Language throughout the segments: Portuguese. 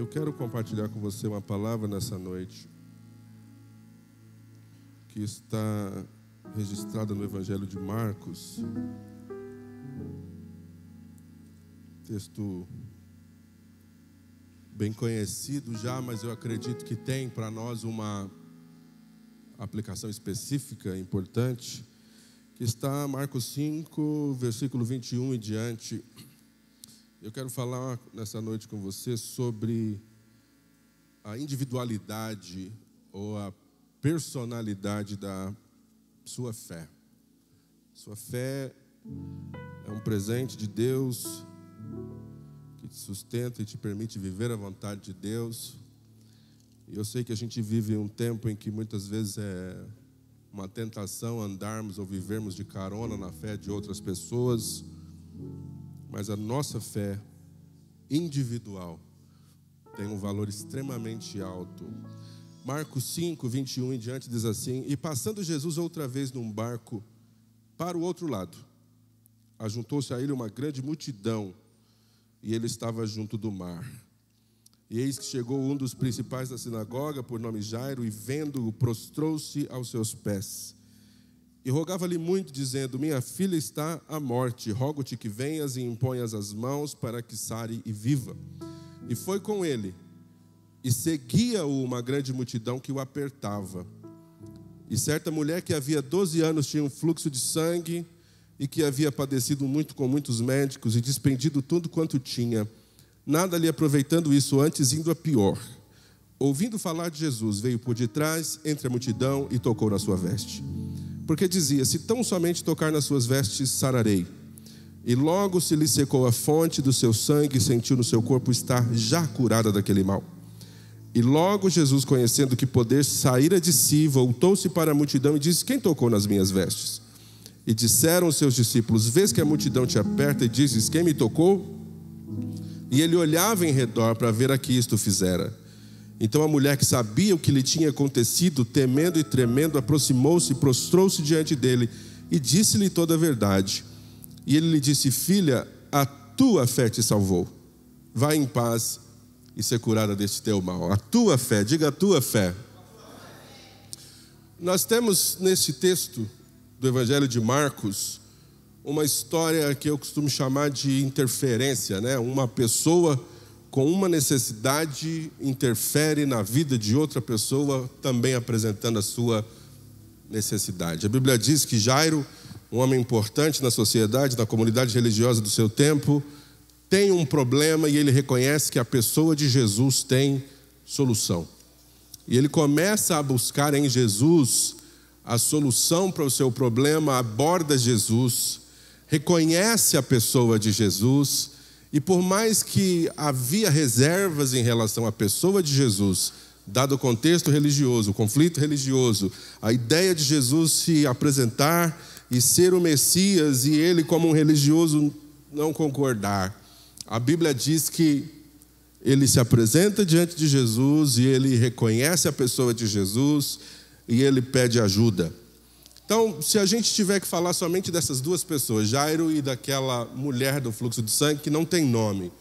Eu quero compartilhar com você uma palavra nessa noite que está registrada no Evangelho de Marcos. Texto bem conhecido já, mas eu acredito que tem para nós uma aplicação específica, importante, que está Marcos 5, versículo 21 e diante. Eu quero falar nessa noite com você sobre a individualidade ou a personalidade da sua fé. Sua fé é um presente de Deus que te sustenta e te permite viver a vontade de Deus. E eu sei que a gente vive um tempo em que muitas vezes é uma tentação andarmos ou vivermos de carona na fé de outras pessoas. Mas a nossa fé individual tem um valor extremamente alto. Marcos 5, 21 em diante diz assim: E passando Jesus outra vez num barco para o outro lado, ajuntou-se a ele uma grande multidão, e ele estava junto do mar. E eis que chegou um dos principais da sinagoga, por nome Jairo, e vendo-o, prostrou-se aos seus pés. E rogava-lhe muito, dizendo: Minha filha está à morte, rogo-te que venhas e imponhas as mãos para que sare e viva. E foi com ele, e seguia-o uma grande multidão que o apertava. E certa mulher que havia 12 anos tinha um fluxo de sangue, e que havia padecido muito com muitos médicos, e despendido tudo quanto tinha, nada lhe aproveitando isso, antes indo a pior. Ouvindo falar de Jesus, veio por detrás, entre a multidão, e tocou na sua veste. Porque dizia: Se tão somente tocar nas suas vestes, sararei. E logo se lhe secou a fonte do seu sangue, e sentiu no seu corpo estar já curada daquele mal. E logo Jesus, conhecendo que poder saíra de si, voltou-se para a multidão e disse: Quem tocou nas minhas vestes? E disseram os seus discípulos: Vês que a multidão te aperta e dizes: Quem me tocou? E ele olhava em redor para ver a que isto fizera. Então a mulher, que sabia o que lhe tinha acontecido, temendo e tremendo, aproximou-se e prostrou-se diante dele e disse-lhe toda a verdade. E ele lhe disse: Filha, a tua fé te salvou. Vai em paz e ser curada deste teu mal. A tua fé, diga a tua fé. Nós temos neste texto do Evangelho de Marcos uma história que eu costumo chamar de interferência, né? Uma pessoa com uma necessidade interfere na vida de outra pessoa, também apresentando a sua necessidade. A Bíblia diz que Jairo, um homem importante na sociedade, na comunidade religiosa do seu tempo, tem um problema e ele reconhece que a pessoa de Jesus tem solução. E ele começa a buscar em Jesus a solução para o seu problema, aborda Jesus, reconhece a pessoa de Jesus. E por mais que havia reservas em relação à pessoa de Jesus, dado o contexto religioso, o conflito religioso, a ideia de Jesus se apresentar e ser o Messias, e ele como um religioso não concordar, a Bíblia diz que ele se apresenta diante de Jesus e ele reconhece a pessoa de Jesus e ele pede ajuda. Então, se a gente tiver que falar somente dessas duas pessoas, Jairo e daquela mulher do fluxo de sangue, que não tem nome,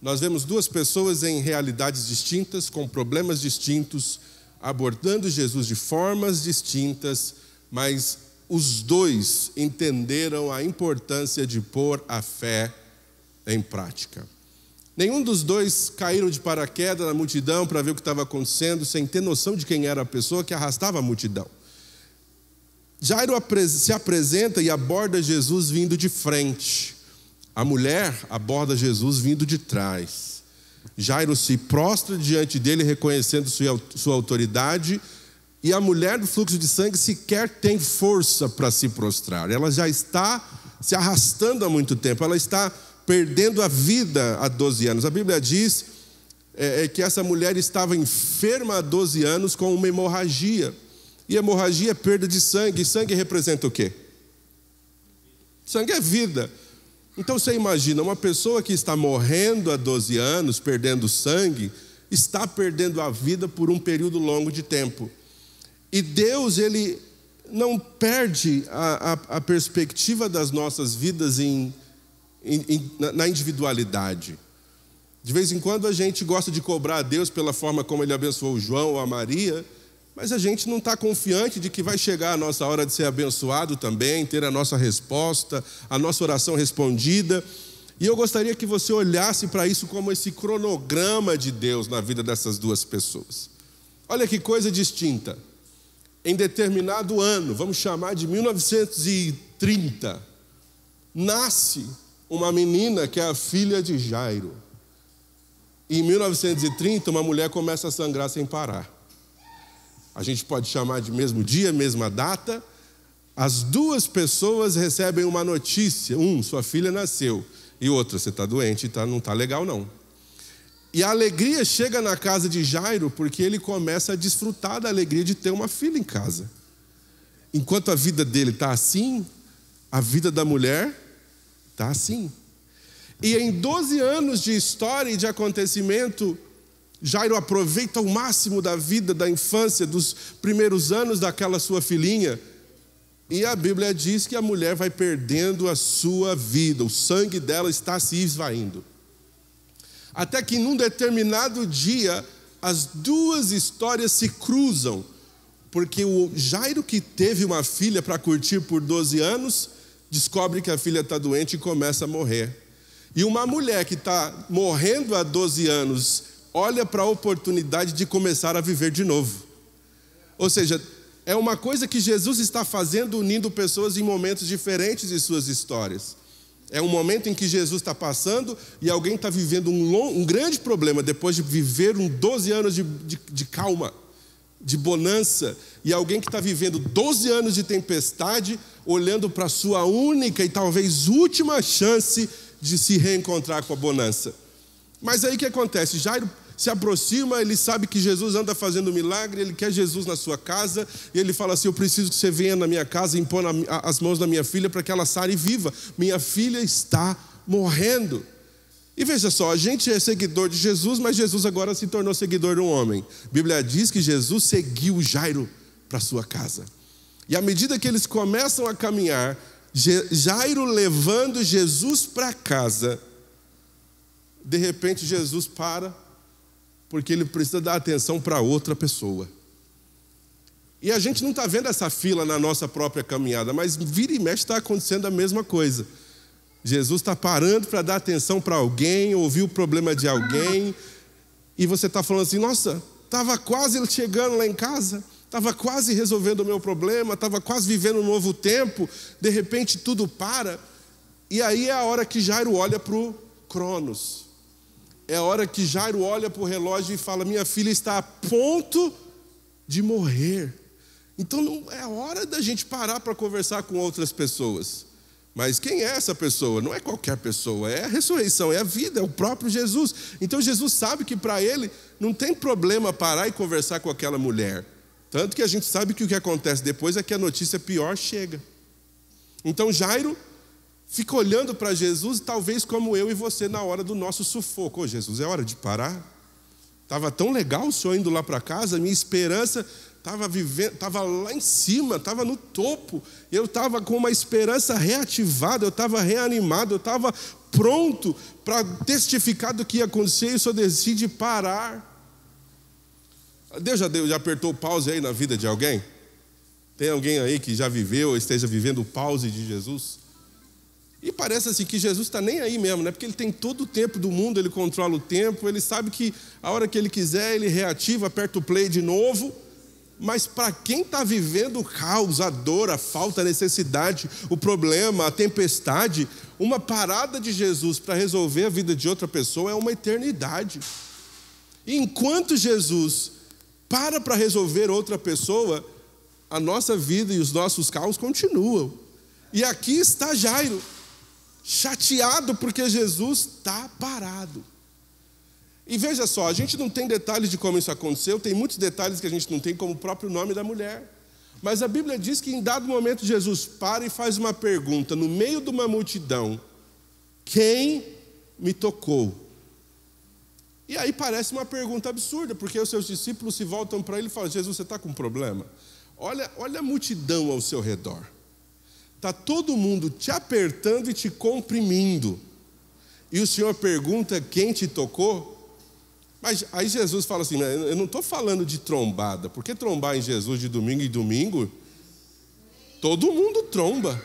nós vemos duas pessoas em realidades distintas, com problemas distintos, abordando Jesus de formas distintas, mas os dois entenderam a importância de pôr a fé em prática. Nenhum dos dois caíram de paraquedas na multidão para ver o que estava acontecendo, sem ter noção de quem era a pessoa que arrastava a multidão. Jairo se apresenta e aborda Jesus vindo de frente. A mulher aborda Jesus vindo de trás. Jairo se prostra diante dele, reconhecendo sua autoridade. E a mulher do fluxo de sangue sequer tem força para se prostrar. Ela já está se arrastando há muito tempo. Ela está perdendo a vida há 12 anos. A Bíblia diz que essa mulher estava enferma há 12 anos com uma hemorragia. E hemorragia é perda de sangue. E sangue representa o quê? Sangue é vida. Então você imagina, uma pessoa que está morrendo há 12 anos, perdendo sangue, está perdendo a vida por um período longo de tempo. E Deus, Ele não perde a perspectiva das nossas vidas na individualidade. De vez em quando a gente gosta de cobrar a Deus pela forma como Ele abençoou o João ou a Maria, mas a gente não está confiante de que vai chegar a nossa hora de ser abençoado também, ter a nossa resposta, a nossa oração respondida. E eu gostaria que você olhasse para isso como esse cronograma de Deus na vida dessas duas pessoas. Olha que coisa distinta. Em determinado ano, vamos chamar de 1930, nasce uma menina que é a filha de Jairo. E em 1930, uma mulher começa a sangrar sem parar. A gente pode chamar de mesmo dia, mesma data. As duas pessoas recebem uma notícia. Sua filha nasceu. E outra, você está doente, não está legal não. E a alegria chega na casa de Jairo porque ele começa a desfrutar da alegria de ter uma filha em casa. Enquanto a vida dele está assim, a vida da mulher está assim. E em 12 anos de história e de acontecimento, Jairo aproveita o máximo da vida, da infância, dos primeiros anos daquela sua filhinha. E a Bíblia diz que a mulher vai perdendo a sua vida, o sangue dela está se esvaindo. Até que num determinado dia, as duas histórias se cruzam, porque o Jairo, que teve uma filha para curtir por 12 anos, descobre que a filha está doente e começa a morrer. E uma mulher que está morrendo há 12 anos, olha para a oportunidade de começar a viver de novo. Ou seja, é uma coisa que Jesus está fazendo, unindo pessoas em momentos diferentes de suas histórias. É um momento em que Jesus está passando e alguém está vivendo um grande problema, depois de viver 12 anos de calma, de bonança. E alguém que está vivendo 12 anos de tempestade, olhando para a sua única e talvez última chance de se reencontrar com a bonança. Mas aí o que acontece? Jairo se aproxima, ele sabe que Jesus anda fazendo milagre, ele quer Jesus na sua casa, e ele fala assim: eu preciso que você venha na minha casa e imponha as mãos na minha filha para que ela sare viva. Minha filha está morrendo. E veja só, a gente é seguidor de Jesus, mas Jesus agora se tornou seguidor de um homem. A Bíblia diz que Jesus seguiu Jairo para sua casa. E à medida que eles começam a caminhar, Jairo levando Jesus para casa, de repente Jesus para, porque ele precisa dar atenção para outra pessoa. E a gente não está vendo essa fila na nossa própria caminhada, mas vira e mexe está acontecendo a mesma coisa. Jesus está parando para dar atenção para alguém, ouvir o problema de alguém, e você está falando assim: nossa, estava quase chegando lá em casa, estava quase resolvendo o meu problema, estava quase vivendo um novo tempo, de repente tudo para. E aí é a hora que Jairo olha para o Cronos. É a hora que Jairo olha para o relógio e fala: minha filha está a ponto de morrer. Então não é hora da gente parar para conversar com outras pessoas. Mas quem é essa pessoa? Não é qualquer pessoa, é a ressurreição, é a vida, é o próprio Jesus. Então Jesus sabe que para ele não tem problema parar e conversar com aquela mulher. Tanto que a gente sabe que o que acontece depois é que a notícia pior chega. Então Jairo fica olhando para Jesus, talvez como eu e você na hora do nosso sufoco. Ô Jesus, é hora de parar? Estava tão legal o senhor indo lá para casa, minha esperança estava lá em cima, estava no topo. Eu estava com uma esperança reativada, eu estava reanimado, eu estava pronto para testificar do que ia acontecer e o senhor decide parar. Deus já apertou o pause aí na vida de alguém? Tem alguém aí que já viveu ou esteja vivendo o pause de Jesus? E parece assim que Jesus está nem aí mesmo, né? Porque ele tem todo o tempo do mundo, ele controla o tempo, ele sabe que a hora que ele quiser, ele reativa, aperta o play de novo. Mas para quem está vivendo o caos, a dor, a falta, a necessidade, o problema, a tempestade, uma parada de Jesus para resolver a vida de outra pessoa é uma eternidade. E enquanto Jesus para resolver outra pessoa, a nossa vida e os nossos caos continuam. E aqui está Jairo, chateado porque Jesus está parado. E veja só, a gente não tem detalhes de como isso aconteceu, tem muitos detalhes que a gente não tem, como o próprio nome da mulher. Mas a Bíblia diz que em dado momento Jesus para e faz uma pergunta no meio de uma multidão: quem me tocou? E aí parece uma pergunta absurda, porque os seus discípulos se voltam para ele e falam: Jesus, você está com um problema? Olha a multidão ao seu redor. Está todo mundo te apertando e te comprimindo. e o Senhor pergunta quem te tocou. Mas aí Jesus fala assim, eu não estou falando de trombada, porque trombar em Jesus de domingo em domingo, todo mundo tromba.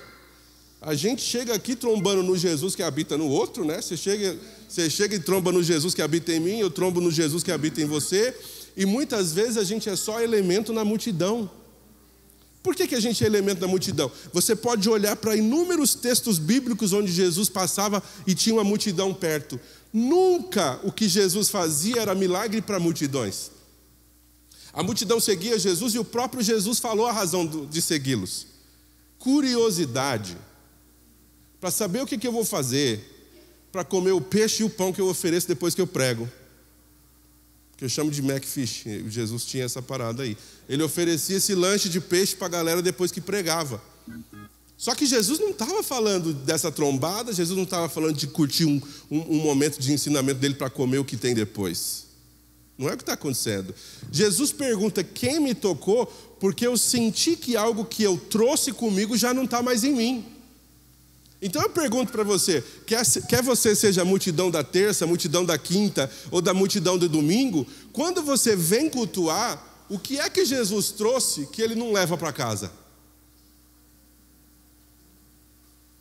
A gente chega aqui trombando no Jesus que habita no outro, né? Você chega e tromba no Jesus que habita em mim, eu trombo no Jesus que habita em você, e muitas vezes a gente é só elemento na multidão. Por que a gente é elemento na multidão? Você pode olhar para inúmeros textos bíblicos onde Jesus passava e tinha uma multidão perto. Nunca o que Jesus fazia era milagre para multidões. A multidão seguia Jesus e o próprio Jesus falou a razão de segui-los. Curiosidade. Para saber o que eu vou fazer para comer o peixe e o pão que eu ofereço depois que eu prego. Que eu chamo de Macfish. Jesus tinha essa parada aí. Ele oferecia esse lanche de peixe para a galera depois que pregava. Só que Jesus não estava falando dessa trombada, Jesus não estava falando de curtir um momento de ensinamento dele para comer o que tem depois. Não é o que está acontecendo. Jesus pergunta quem me tocou, porque eu senti que algo que eu trouxe comigo já não está mais em mim. Então eu pergunto para você, quer você seja a multidão da terça, a multidão da quinta ou da multidão do domingo, quando você vem cultuar, o que é que Jesus trouxe que ele não leva para casa?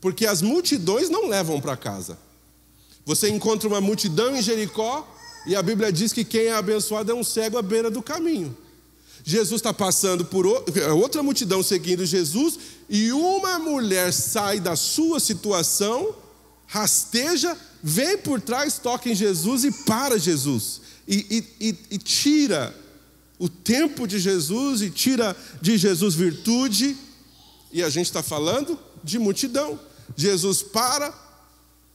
Porque as multidões não levam para casa. Você encontra uma multidão em Jericó e a Bíblia diz que quem é abençoado é um cego à beira do caminho. Jesus está passando por outra multidão seguindo Jesus e uma mulher sai da sua situação, rasteja, vem por trás, toca em Jesus e para Jesus. E tira o tempo de Jesus e tira de Jesus virtude. E a gente está falando de multidão. Jesus para,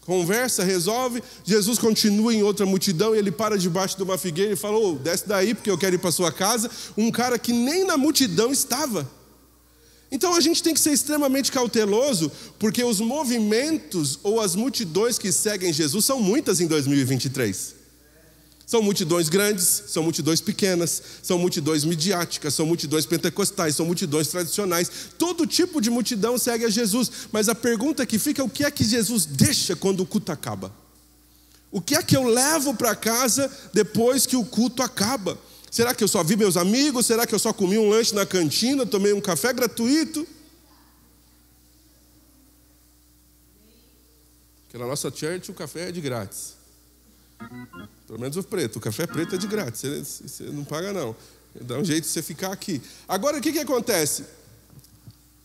conversa, resolve. Jesus continua em outra multidão e ele para debaixo de uma figueira e fala, desce daí porque eu quero ir para sua casa. Um cara que nem na multidão estava. Então a gente tem que ser extremamente cauteloso, porque os movimentos ou as multidões que seguem Jesus são muitas em 2023. São multidões grandes, são multidões pequenas, são multidões midiáticas, são multidões pentecostais, são multidões tradicionais. Todo tipo de multidão segue a Jesus. Mas a pergunta que fica é o que é que Jesus deixa quando o culto acaba? O que é que eu levo para casa depois que o culto acaba? Será que eu só vi meus amigos? Será que eu só comi um lanche na cantina, tomei um café gratuito? Porque na nossa church o café é de grátis. Pelo menos o preto, o café preto é de grátis, você não paga não. Dá um jeito de você ficar aqui. Agora o que acontece?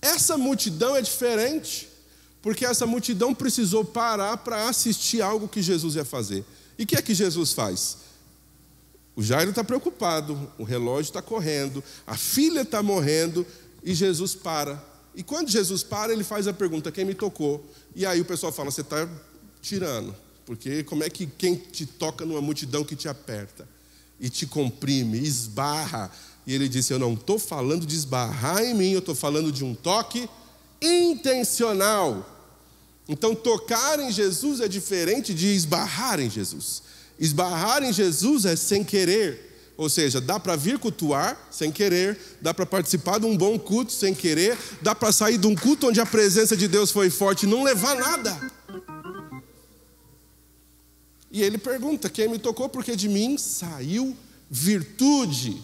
Essa multidão é diferente, porque essa multidão precisou parar para assistir algo que Jesus ia fazer. E o que é que Jesus faz? O Jairo está preocupado, o relógio está correndo, a filha está morrendo e Jesus para. E quando Jesus para, ele faz a pergunta, quem me tocou? E aí o pessoal fala, você está tirando. Porque como é que quem te toca numa multidão que te aperta e te comprime, esbarra? E ele disse, eu não estou falando de esbarrar em mim, eu estou falando de um toque intencional. Então tocar em Jesus é diferente de esbarrar em Jesus. Esbarrar em Jesus é sem querer. Ou seja, dá para vir cultuar sem querer, dá para participar de um bom culto sem querer, dá para sair de um culto onde a presença de Deus foi forte e não levar nada. E ele pergunta, quem me tocou? Porque de mim saiu virtude.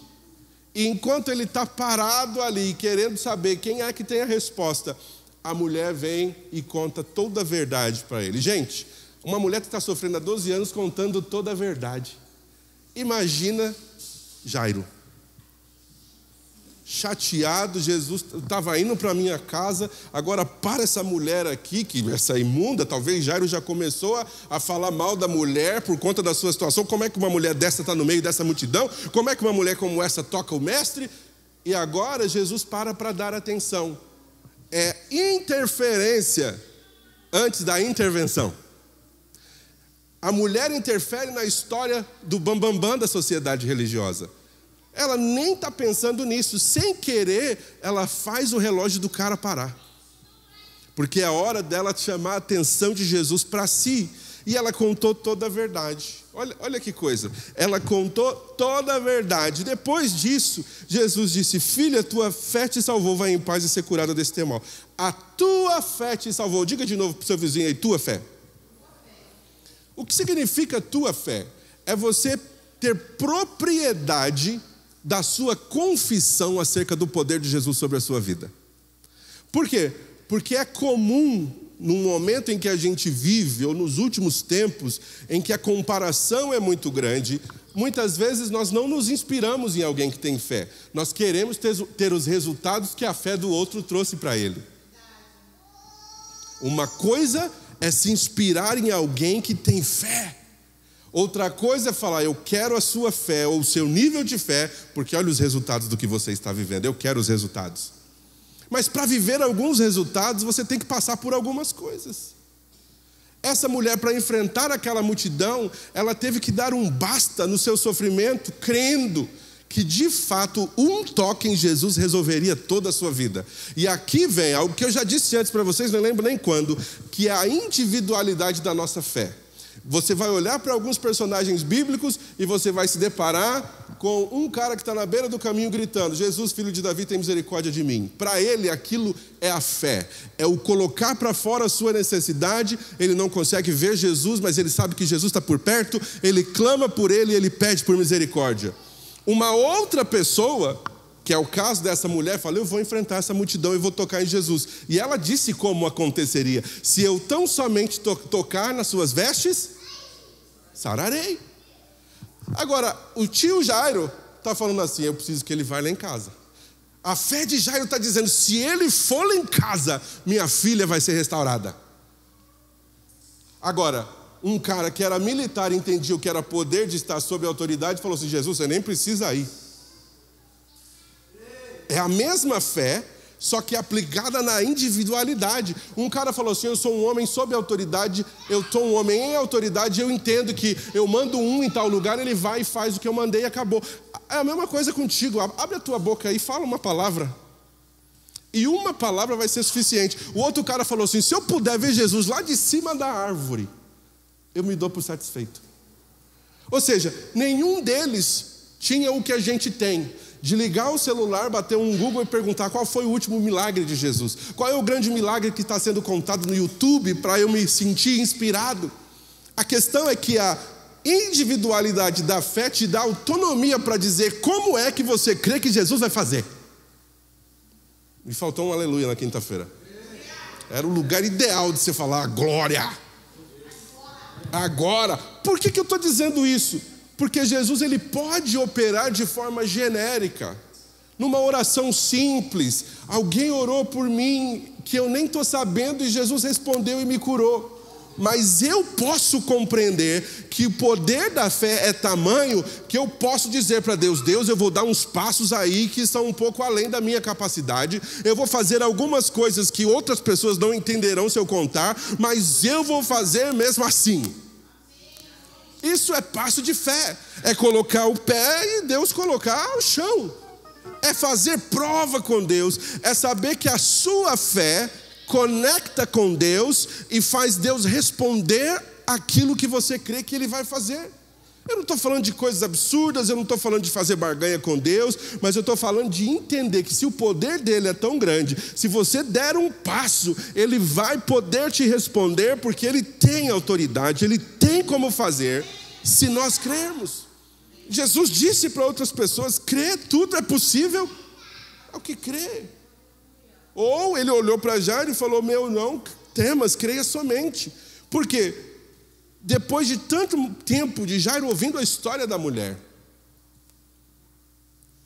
E enquanto ele está parado ali, querendo saber quem é que tem a resposta, a mulher vem e conta toda a verdade para ele. Gente, uma mulher que está sofrendo há 12 anos contando toda a verdade. Imagina Jairo. Chateado, Jesus estava indo para a minha casa, agora para essa mulher aqui, que essa imunda, talvez Jairo já começou a falar mal da mulher por conta da sua situação. Como é que uma mulher dessa está no meio dessa multidão? Como é que uma mulher como essa toca o mestre? E agora Jesus para dar atenção. É interferência antes da intervenção. A mulher interfere na história do bambambam da sociedade religiosa. Ela nem está pensando nisso. Sem querer, ela faz o relógio do cara parar. Porque é a hora dela chamar a atenção de Jesus para si. E ela contou toda a verdade. Olha que coisa. Ela contou toda a verdade. Depois disso, Jesus disse, filha, tua fé te salvou. Vai em paz e ser curada desse teu mal. A tua fé te salvou. Diga de novo para o seu vizinho aí, tua fé. O que significa tua fé? É você ter propriedade da sua confissão acerca do poder de Jesus sobre a sua vida. Por quê? Porque é comum, no momento em que a gente vive, ou nos últimos tempos, em que a comparação é muito grande, muitas vezes nós não nos inspiramos em alguém que tem fé. Nós queremos ter os resultados que a fé do outro trouxe para ele. Uma coisa é se inspirar em alguém que tem fé. Outra coisa é falar, eu quero a sua fé, ou o seu nível de fé, porque olha os resultados do que você está vivendo, eu quero os resultados. Mas para viver alguns resultados, você tem que passar por algumas coisas. Essa mulher, para enfrentar aquela multidão, ela teve que dar um basta no seu sofrimento, crendo que de fato um toque em Jesus resolveria toda a sua vida. E aqui vem algo que eu já disse antes para vocês, não lembro nem quando, que é a individualidade da nossa fé. Você vai olhar para alguns personagens bíblicos e você vai se deparar com um cara que está na beira do caminho gritando, Jesus, filho de Davi, tem misericórdia de mim. Para ele aquilo é a fé, é o colocar para fora a sua necessidade. Ele não consegue ver Jesus, mas ele sabe que Jesus está por perto, ele clama por ele e ele pede por misericórdia. Uma outra pessoa, que é o caso dessa mulher, fala, eu vou enfrentar essa multidão e vou tocar em Jesus. E ela disse como aconteceria, se eu tão somente tocar nas suas vestes, sararei. Agora, o tio Jairo está falando assim, eu preciso que ele vá lá em casa. A fé de Jairo está dizendo, se ele for lá em casa, minha filha vai ser restaurada. Agora, um cara que era militar, entendia o que era poder de estar sob a autoridade, falou assim, Jesus, você nem precisa ir. É a mesma fé, só que aplicada na individualidade. Um cara falou assim, eu sou um homem sob autoridade, eu sou um homem em autoridade, eu entendo que eu mando um em tal lugar, ele vai e faz o que eu mandei e acabou. É a mesma coisa contigo, abre a tua boca aí, fala uma palavra. E uma palavra vai ser suficiente. O outro cara falou assim, se eu puder ver Jesus lá de cima da árvore, eu me dou por satisfeito. Ou seja, nenhum deles tinha o que a gente tem. De ligar o celular, bater um Google e perguntar qual foi o último milagre de Jesus. Qual é o grande milagre que está sendo contado no YouTube para eu me sentir inspirado. A questão é que a individualidade da fé te dá autonomia para dizer como é que você crê que Jesus vai fazer. Me faltou um aleluia na quinta-feira. Era o lugar ideal de você falar glória. Agora, por que eu estou dizendo isso? Porque Jesus ele pode operar de forma genérica. Numa oração simples, alguém orou por mim que eu nem estou sabendo e Jesus respondeu e me curou. Mas eu posso compreender que o poder da fé é tamanho que eu posso dizer para Deus, Deus, eu vou dar uns passos aí que são um pouco além da minha capacidade. Eu vou fazer algumas coisas que outras pessoas não entenderão se eu contar, mas eu vou fazer mesmo assim. Isso é passo de fé, é colocar o pé e Deus colocar o chão. É fazer prova com Deus, é saber que a sua fé conecta com Deus e faz Deus responder aquilo que você crê que Ele vai fazer. Eu não estou falando de coisas absurdas, eu não estou falando de fazer barganha com Deus, mas eu estou falando de entender que se o poder dele é tão grande, se você der um passo, Ele vai poder te responder, porque Ele tem autoridade, Ele tem como fazer, se nós crermos. Jesus disse para outras pessoas, crê, tudo é possível ao que crê. Ou Ele olhou para Jairo e falou, meu, não temas, creia somente. Por quê? Depois de tanto tempo de Jairo ouvindo a história da mulher,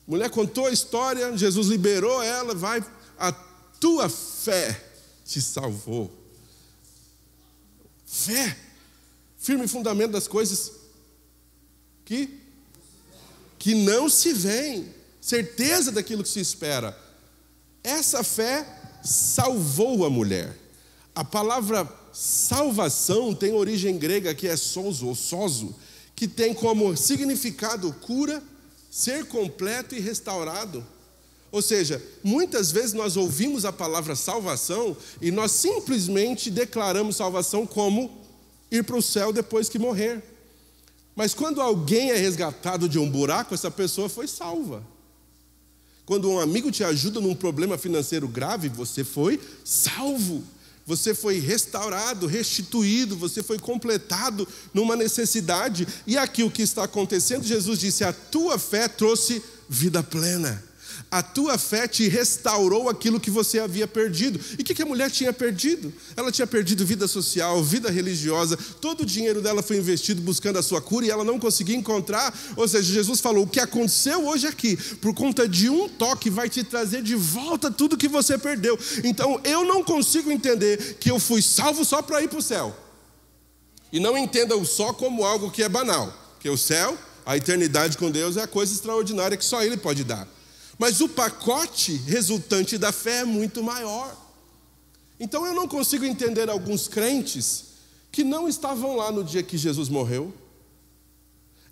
a mulher contou a história, Jesus liberou ela, vai, a tua fé te salvou. Fé, firme fundamento das coisas que não se veem, certeza daquilo que se espera. Essa fé salvou a mulher. A palavra salvação tem origem grega que é sozo ou sozo, que tem como significado cura, ser completo e restaurado. Ou seja, muitas vezes nós ouvimos a palavra salvação e nós simplesmente declaramos salvação como ir para o céu depois que morrer. Mas quando alguém é resgatado de um buraco, essa pessoa foi salva. Quando um amigo te ajuda num problema financeiro grave, você foi salvo. você foi restaurado, restituído, você foi completado numa necessidade. E aqui o que está acontecendo, Jesus disse: a tua fé trouxe vida plena. A tua fé te restaurou aquilo que você havia perdido. E o que a mulher tinha perdido? Ela tinha perdido vida social, vida religiosa. Todo o dinheiro dela foi investido buscando a sua cura e ela não conseguia encontrar. Ou seja, Jesus falou: o que aconteceu hoje aqui, por conta de um toque, vai te trazer de volta tudo que você perdeu. Então eu não consigo entender que eu fui salvo só para ir para o céu. E não entenda-o só como algo que é banal. Porque o céu, a eternidade com Deus, é a coisa extraordinária que só Ele pode dar. Mas o pacote resultante da fé é muito maior. Então eu não consigo entender alguns crentes que não estavam lá no dia que Jesus morreu.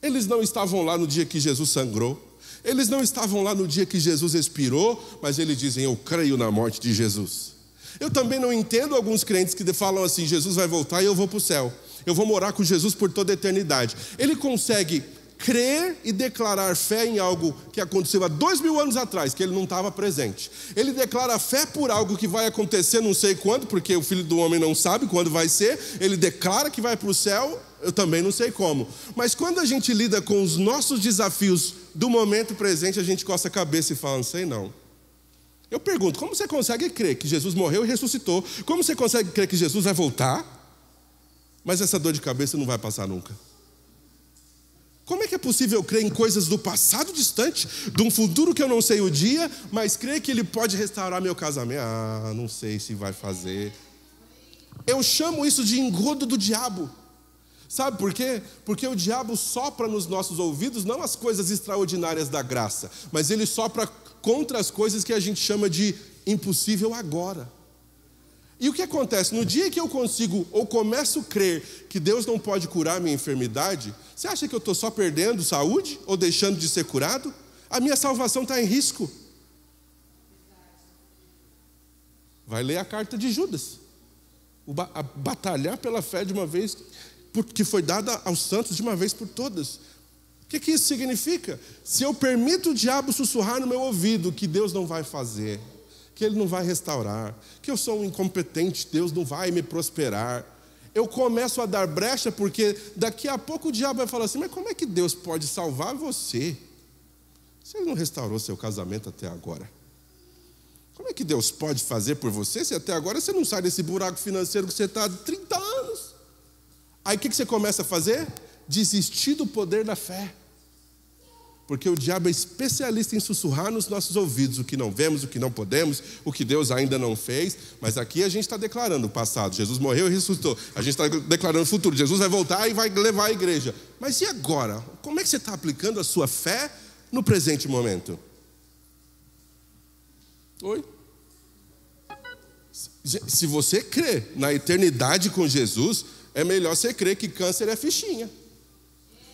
Eles não estavam lá no dia que Jesus sangrou. Eles não estavam lá no dia que Jesus expirou, mas eles dizem: eu creio na morte de Jesus. Eu também não entendo alguns crentes que falam assim: Jesus vai voltar e eu vou para o céu. Eu vou morar com Jesus por toda a eternidade. Ele consegue crer e declarar fé em algo que aconteceu há 2000 anos atrás, que ele não estava presente. Ele declara fé por algo que vai acontecer não sei quando, porque o Filho do Homem não sabe quando vai ser. Ele declara que vai para o céu, eu também não sei como. Mas quando a gente lida com os nossos desafios do momento presente, a gente coça a cabeça e fala: não sei não. Eu pergunto: como você consegue crer que Jesus morreu e ressuscitou? Como você consegue crer que Jesus vai voltar? Mas essa dor de cabeça não vai passar nunca. Como é que é possível crer em coisas do passado distante, de um futuro que eu não sei o dia, mas crer que Ele pode restaurar meu casamento? Ah, não sei se vai fazer. Eu chamo isso de engodo do diabo. Sabe por quê? Porque o diabo sopra nos nossos ouvidos não as coisas extraordinárias da graça, mas ele sopra contra as coisas que a gente chama de impossível agora. E o que acontece? No dia que eu consigo ou começo a crer que Deus não pode curar a minha enfermidade, você acha que eu estou só perdendo saúde ou deixando de ser curado? A minha salvação está em risco. Vai ler a carta de Judas. Batalhar pela fé de uma vez, que foi dada aos santos de uma vez por todas. O que isso significa? Se eu permito o diabo sussurrar no meu ouvido que Deus não vai fazer, que Ele não vai restaurar, que eu sou um incompetente, Deus não vai me prosperar, eu começo a dar brecha, porque daqui a pouco o diabo vai falar assim: mas como é que Deus pode salvar você, se Ele não restaurou seu casamento até agora? Como é que Deus pode fazer por você, se até agora você não sai desse buraco financeiro que você está há 30 anos? Aí o que você começa a fazer? Desistir do poder da fé. Porque o diabo é especialista em sussurrar nos nossos ouvidos o que não vemos, o que não podemos, o que Deus ainda não fez. Mas aqui a gente está declarando o passado. Jesus morreu e ressuscitou. A gente está declarando o futuro. Jesus vai voltar e vai levar a igreja. Mas e agora? Como é que você está aplicando a sua fé no presente momento? Oi? Se você crê na eternidade com Jesus, é melhor você crer que câncer é fichinha.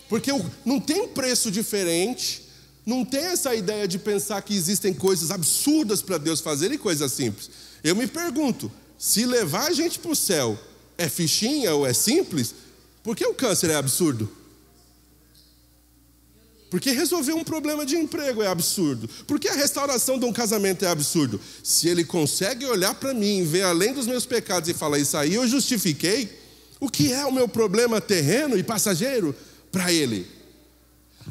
Porque não tem um preço diferente, não tem essa ideia de pensar que existem coisas absurdas para Deus fazer e coisas simples. Eu me pergunto, se levar a gente para o céu é fichinha ou é simples, por que o câncer é absurdo? Porque resolver um problema de emprego é absurdo. Por que a restauração de um casamento é absurdo? Se Ele consegue olhar para mim, ver além dos meus pecados e falar: isso aí eu justifiquei, o que é o meu problema terreno e passageiro para Ele?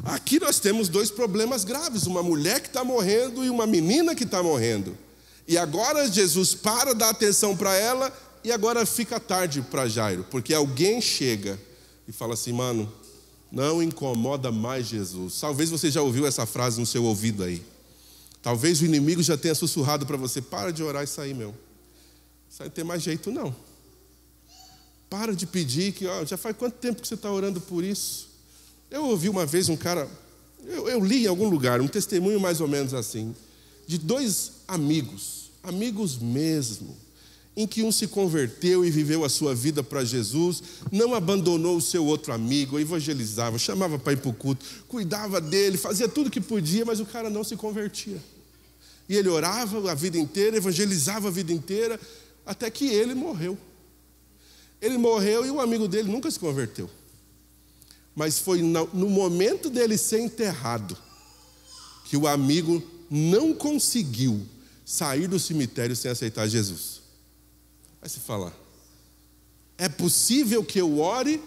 Aqui nós temos dois problemas graves: uma mulher que está morrendo e uma menina que está morrendo. E agora Jesus para, dá atenção para ela, e agora fica tarde para Jairo, porque alguém chega e fala assim: mano, não incomoda mais Jesus. Talvez você já ouviu essa frase no seu ouvido aí. Talvez o inimigo já tenha sussurrado para você: para de orar isso aí, meu. Isso aí não tem mais jeito não. Para de pedir, que já faz quanto tempo que você está orando por isso? Eu ouvi uma vez um cara, eu li em algum lugar, um testemunho mais ou menos assim, de dois amigos mesmo, em que um se converteu e viveu a sua vida para Jesus, não abandonou o seu outro amigo, evangelizava, chamava para ir para o culto, cuidava dele, fazia tudo que podia, mas o cara não se convertia. E ele orava a vida inteira, evangelizava a vida inteira, até que ele morreu. Ele morreu e o amigo dele nunca se converteu. Mas foi no momento dele ser enterrado que o amigo não conseguiu sair do cemitério sem aceitar Jesus. Aí você fala: é possível que eu ore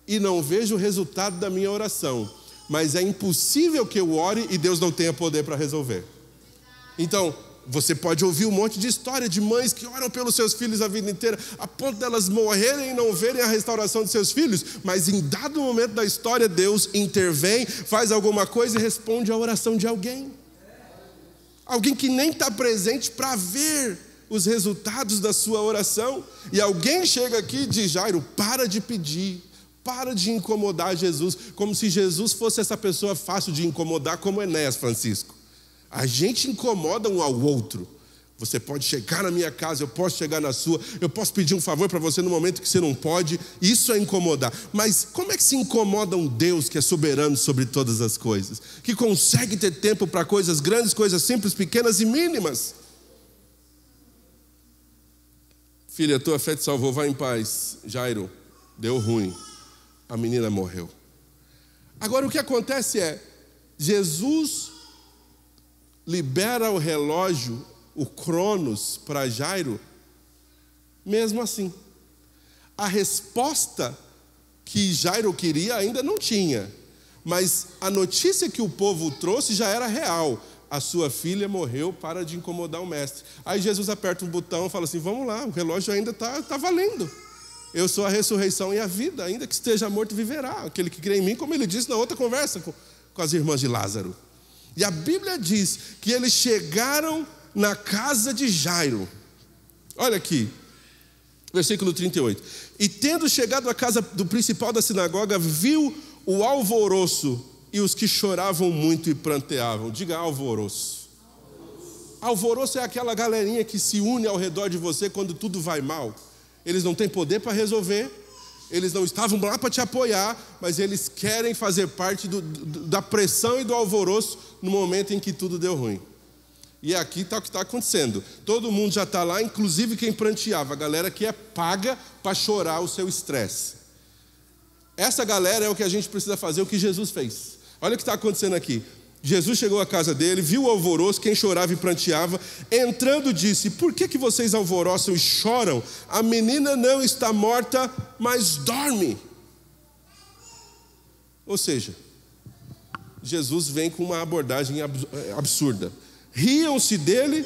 e não veja o resultado da minha oração, mas é impossível que eu ore e Deus não tenha poder para resolver. Então, você pode ouvir um monte de história de mães que oram pelos seus filhos a vida inteira, a ponto delas morrerem e não verem a restauração de seus filhos, mas em dado momento da história, Deus intervém, faz alguma coisa e responde à oração de alguém. Alguém que nem está presente para ver os resultados da sua oração. E alguém chega aqui e diz: Jairo, para de pedir, para de incomodar Jesus, como se Jesus fosse essa pessoa fácil de incomodar, como Enéas Francisco. A gente incomoda um ao outro. Você pode chegar na minha casa, eu posso chegar na sua, eu posso pedir um favor para você no momento que você não pode. Isso é incomodar. Mas como é que se incomoda um Deus que é soberano sobre todas as coisas, que consegue ter tempo para coisas grandes, coisas simples, pequenas e mínimas? Filha, tua fé te salvou, vai em paz. Jairo, deu ruim, a menina morreu. Agora o que acontece é, Jesus libera o relógio, o Cronos, para Jairo, mesmo assim. A resposta que Jairo queria ainda não tinha, mas a notícia que o povo trouxe já era real. A sua filha morreu, para de incomodar o mestre. Aí Jesus aperta um botão e fala assim: vamos lá, o relógio ainda está valendo. Eu sou a ressurreição e a vida, ainda que esteja morto viverá. Aquele que crê em mim, como ele disse na outra conversa com as irmãs de Lázaro. E a Bíblia diz que eles chegaram na casa de Jairo. Olha aqui, versículo 38. E tendo chegado à casa do principal da sinagoga, viu o alvoroço e os que choravam muito e pranteavam. Diga alvoroço. Alvoroço é aquela galerinha que se une ao redor de você quando tudo vai mal. Eles não têm poder para resolver, eles não estavam lá para te apoiar, mas eles querem fazer parte da pressão e do alvoroço no momento em que tudo deu ruim. E aqui está o que está acontecendo. Todo mundo já está lá, inclusive quem pranteava, a galera que é paga para chorar o seu estresse. Essa galera é o que a gente precisa fazer, o que Jesus fez. Olha o que está acontecendo aqui. Jesus chegou à casa dele, viu o alvoroço, quem chorava e pranteava, entrando disse: por que vocês alvoroçam e choram? A menina não está morta, mas dorme. Ou seja, Jesus vem com uma abordagem absurda. Riam-se dele,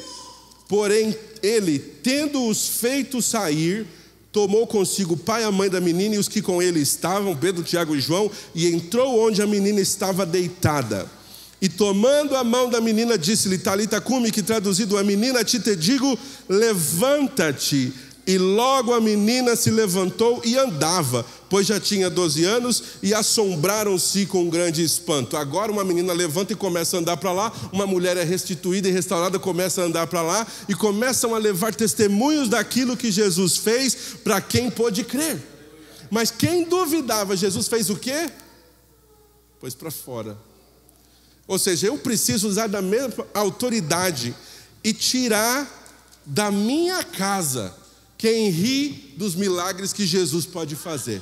porém ele, tendo-os feito sair, tomou consigo o pai e a mãe da menina e os que com ele estavam, Pedro, Tiago e João, e entrou onde a menina estava deitada. E tomando a mão da menina, disse-lhe: Talita cumi, que traduzido é: menina, a ti te digo, levanta-te. E logo a menina se levantou e andava, pois já tinha 12 anos, e assombraram-se com grande espanto. Agora uma menina levanta e começa a andar para lá, uma mulher é restituída e restaurada, começa a andar para lá, e começam a levar testemunhos daquilo que Jesus fez para quem pôde crer. Mas quem duvidava, Jesus fez o quê? Pôs para fora. Ou seja, eu preciso usar da mesma autoridade e tirar da minha casa quem ri dos milagres que Jesus pode fazer.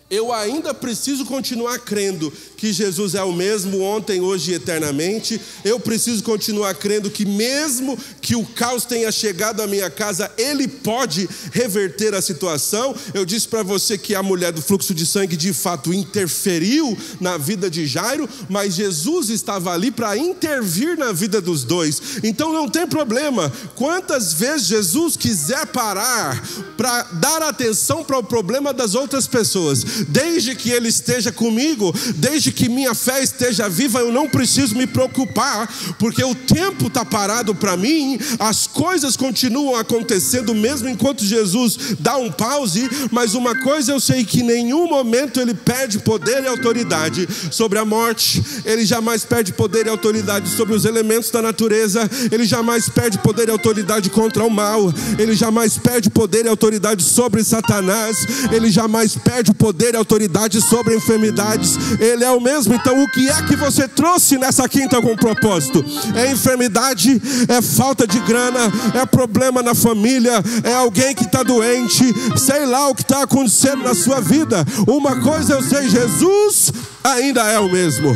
Eu ainda preciso continuar crendo que Jesus é o mesmo ontem, hoje e eternamente. Eu preciso continuar crendo que mesmo que o caos tenha chegado à minha casa, Ele pode reverter a situação. Eu disse para você que a mulher do fluxo de sangue de fato interferiu na vida de Jairo, mas Jesus estava ali para intervir na vida dos dois. Então não tem problema. Quantas vezes Jesus quiser parar para dar atenção para o problema das outras pessoas, desde que Ele esteja comigo, desde que minha fé esteja viva, eu não preciso me preocupar, porque o tempo está parado para mim, as coisas continuam acontecendo mesmo enquanto Jesus dá um pause. Mas uma coisa eu sei, que em nenhum momento Ele perde poder e autoridade sobre a morte, Ele jamais perde poder e autoridade sobre os elementos da natureza, Ele jamais perde poder e autoridade contra o mal, Ele jamais perde poder e autoridade sobre Satanás, Ele jamais perde o poder poder e autoridade sobre enfermidades. Ele é o mesmo. Então o que é que você trouxe nessa quinta com propósito? É enfermidade, é falta de grana, é problema na família, é alguém que está doente, sei lá o que está acontecendo na sua vida. Uma coisa eu sei, Jesus ainda é o mesmo.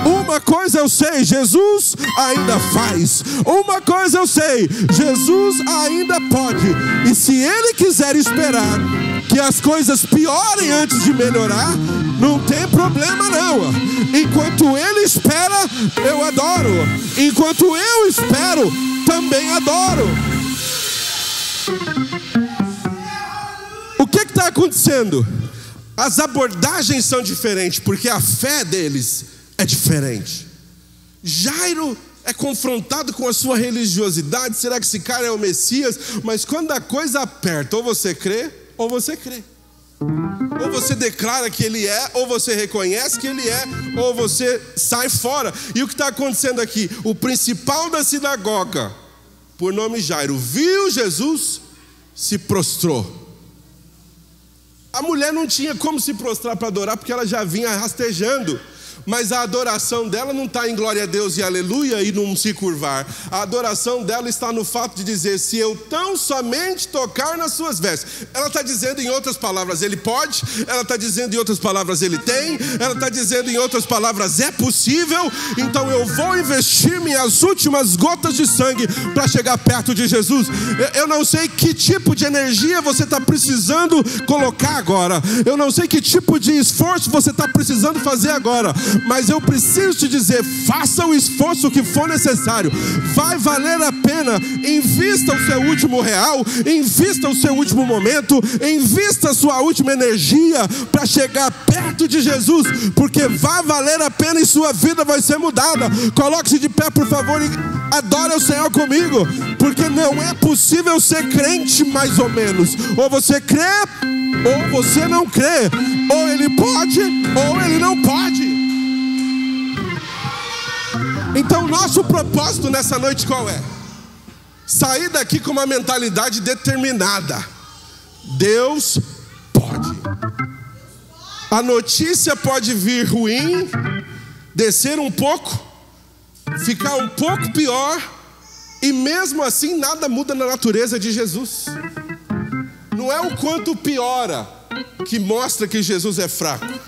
Uma coisa eu sei, Jesus ainda faz. Uma coisa eu sei, Jesus ainda pode. E se Ele quiser esperar que as coisas piorem antes de melhorar, não tem problema não. Enquanto Ele espera, eu adoro. Enquanto eu espero, também adoro. O que está acontecendo? As abordagens são diferentes, porque a fé deles é diferente. Jairo é confrontado com a sua religiosidade. Será que esse cara é o Messias? Mas quando a coisa aperta, ou você crê, ou você crê. Ou você declara que ele é, ou você reconhece que ele é, ou você sai fora. E o que está acontecendo aqui? O principal da sinagoga, por nome Jairo, viu Jesus, se prostrou. A mulher não tinha como se prostrar para adorar, porque ela já vinha rastejando. Mas a adoração dela não está em glória a Deus e aleluia e não se curvar. A adoração dela está no fato de dizer: se eu tão somente tocar nas suas vestes. Ela está dizendo em outras palavras, ele pode. Ela está dizendo em outras palavras, ele tem. Ela está dizendo em outras palavras, é possível. Então eu vou investir minhas últimas gotas de sangue para chegar perto de Jesus. Eu não sei que tipo de energia você está precisando colocar agora. Eu não sei que tipo de esforço você está precisando fazer agora. Mas eu preciso te dizer, faça o esforço que for necessário. Vai valer a pena. Invista o seu último real, invista o seu último momento, invista a sua última energia para chegar perto de Jesus, porque vai valer a pena e sua vida vai ser mudada. Coloque-se de pé, por favor, e adore o Senhor comigo, porque não é possível ser crente mais ou menos. Ou você crê, ou você não crê. Ou ele pode, ou ele não pode. Então nosso propósito nessa noite qual é? Sair daqui com uma mentalidade determinada. Deus pode. A notícia pode vir ruim, descer um pouco, ficar um pouco pior, e mesmo assim nada muda na natureza de Jesus. Não é o quanto piora que mostra que Jesus é fraco.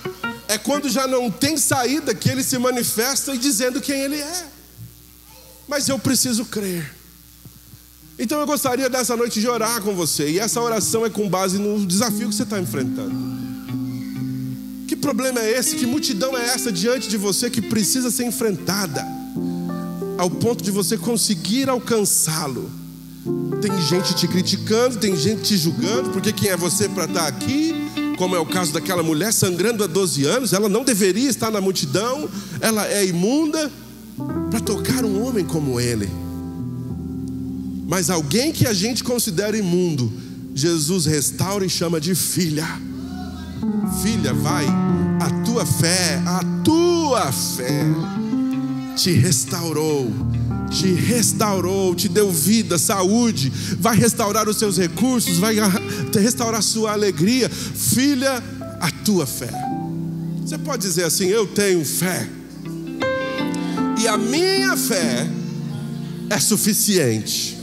É quando já não tem saída que ele se manifesta e dizendo quem ele é. Mas eu preciso crer. Então eu gostaria dessa noite de orar com você. E essa oração é com base no desafio que você está enfrentando. Que problema é esse? Que multidão é essa diante de você que precisa ser enfrentada ao ponto de você conseguir alcançá-lo? Tem gente te criticando, tem gente te julgando, porque quem é você para estar aqui? Como é o caso daquela mulher sangrando há 12 anos, ela não deveria estar na multidão, ela é imunda, para tocar um homem como ele. Mas alguém que a gente considera imundo, Jesus restaura e chama de filha. Filha, vai, a tua fé te restaurou, te deu vida, saúde, vai restaurar os seus recursos, vai restaurar a sua alegria. Filha, a tua fé. Você pode dizer assim: eu tenho fé, e a minha fé é suficiente.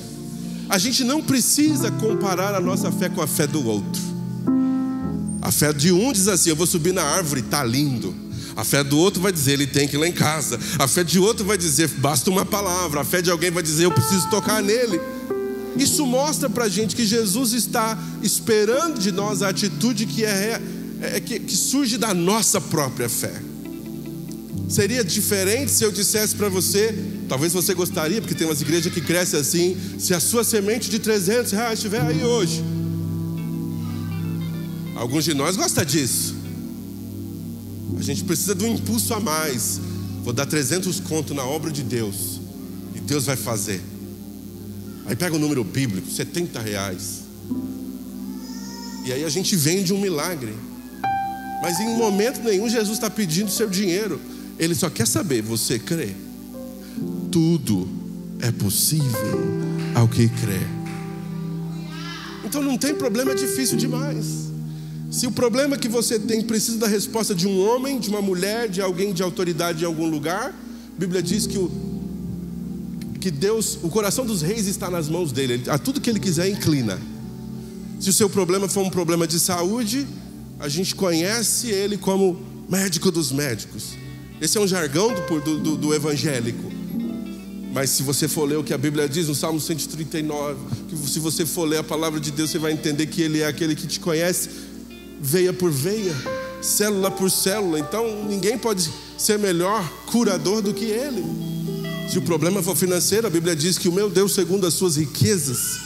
A gente não precisa comparar a nossa fé com a fé do outro. A fé de um diz assim: eu vou subir na árvore, tá lindo. A fé do outro vai dizer: ele tem que ir lá em casa. A fé de outro vai dizer: basta uma palavra. A fé de alguém vai dizer: eu preciso tocar nele. Isso mostra pra gente que Jesus está esperando de nós a atitude que surge da nossa própria fé. Seria diferente se eu dissesse para você, talvez você gostaria, porque tem umas igrejas que crescem assim: se a sua semente de R$300 estiver aí hoje. Alguns de nós gostam disso. A gente precisa de um impulso a mais. Vou dar 300 conto na obra de Deus, e Deus vai fazer. Aí pega o número bíblico, R$70. E aí a gente vende um milagre. Mas em momento nenhum Jesus está pedindo seu dinheiro. Ele só quer saber: você crê? Tudo é possível ao que crê. Então não tem problema difícil demais. Se o problema que você tem precisa da resposta de um homem, de uma mulher, de alguém de autoridade em algum lugar, a Bíblia diz que Deus, o coração dos reis está nas mãos dele. A tudo que ele quiser inclina. Se o seu problema for um problema de saúde, a gente conhece ele como médico dos médicos. Esse é um jargão do evangélico. Mas se você for ler o que a Bíblia diz no Salmo 139, que se você for ler a palavra de Deus, você vai entender que ele é aquele que te conhece veia por veia, célula por célula. Então ninguém pode ser melhor curador do que ele. Se o problema for financeiro, a Bíblia diz que o meu Deus, segundo as suas riquezas,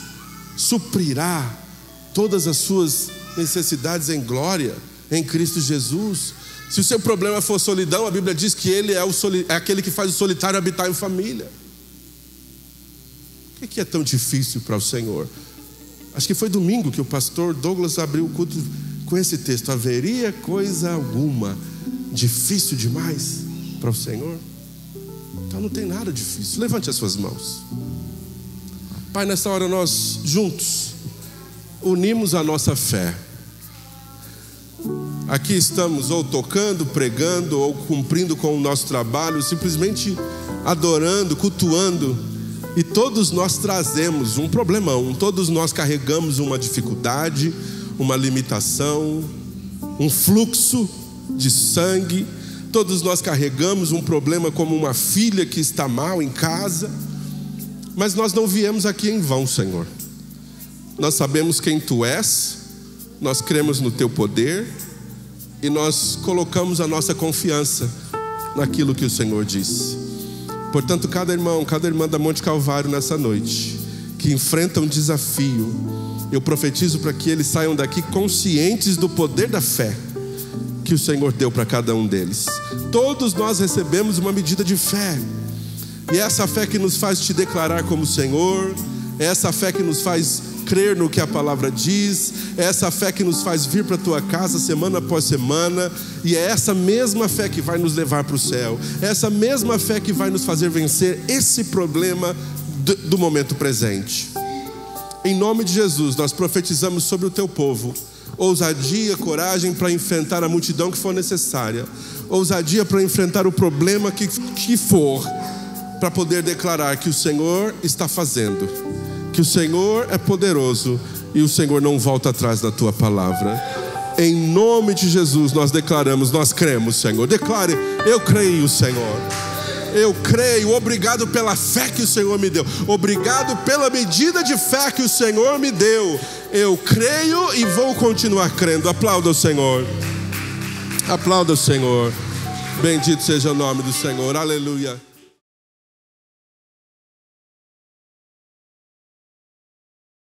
suprirá todas as suas necessidades em glória em Cristo Jesus. Se o seu problema for solidão, a Bíblia diz que ele é aquele que faz o solitário habitar em família. O que é tão difícil para o Senhor? Acho que foi domingo que o pastor Douglas abriu o culto com esse texto: haveria coisa alguma difícil demais para o Senhor? Então não tem nada difícil. Levante as suas mãos. Pai, nessa hora nós juntos unimos a nossa fé. Aqui estamos ou tocando, pregando, ou cumprindo com o nosso trabalho, simplesmente adorando, cultuando. E todos nós trazemos um problemão, todos nós carregamos uma dificuldade, uma limitação, um fluxo de sangue. Todos nós carregamos um problema, como uma filha que está mal em casa. Mas nós não viemos aqui em vão, Senhor. Nós sabemos quem Tu és, nós cremos no Teu poder e nós colocamos a nossa confiança naquilo que o Senhor disse. Portanto, cada irmão, cada irmã da Monte Calvário nessa noite, que enfrenta um desafio, eu profetizo para que eles saiam daqui conscientes do poder da fé que o Senhor deu para cada um deles. Todos nós recebemos uma medida de fé, e é essa fé que nos faz te declarar como Senhor, é essa fé que nos faz crer no que a palavra diz, é essa fé que nos faz vir para a tua casa semana após semana, e é essa mesma fé que vai nos levar para o céu, é essa mesma fé que vai nos fazer vencer esse problema do momento presente. Em nome de Jesus, nós profetizamos sobre o teu povo ousadia, coragem para enfrentar a multidão que for necessária, ousadia para enfrentar o problema que for, para poder declarar que o Senhor está fazendo, que o Senhor é poderoso e o Senhor não volta atrás da tua palavra. Em nome de Jesus nós declaramos, nós cremos, Senhor. Declare: eu creio, Senhor. Eu creio. Obrigado pela fé que o Senhor me deu. Obrigado pela medida de fé que o Senhor me deu. Eu creio e vou continuar crendo. Aplauda o Senhor. Aplauda o Senhor. Bendito seja o nome do Senhor. Aleluia.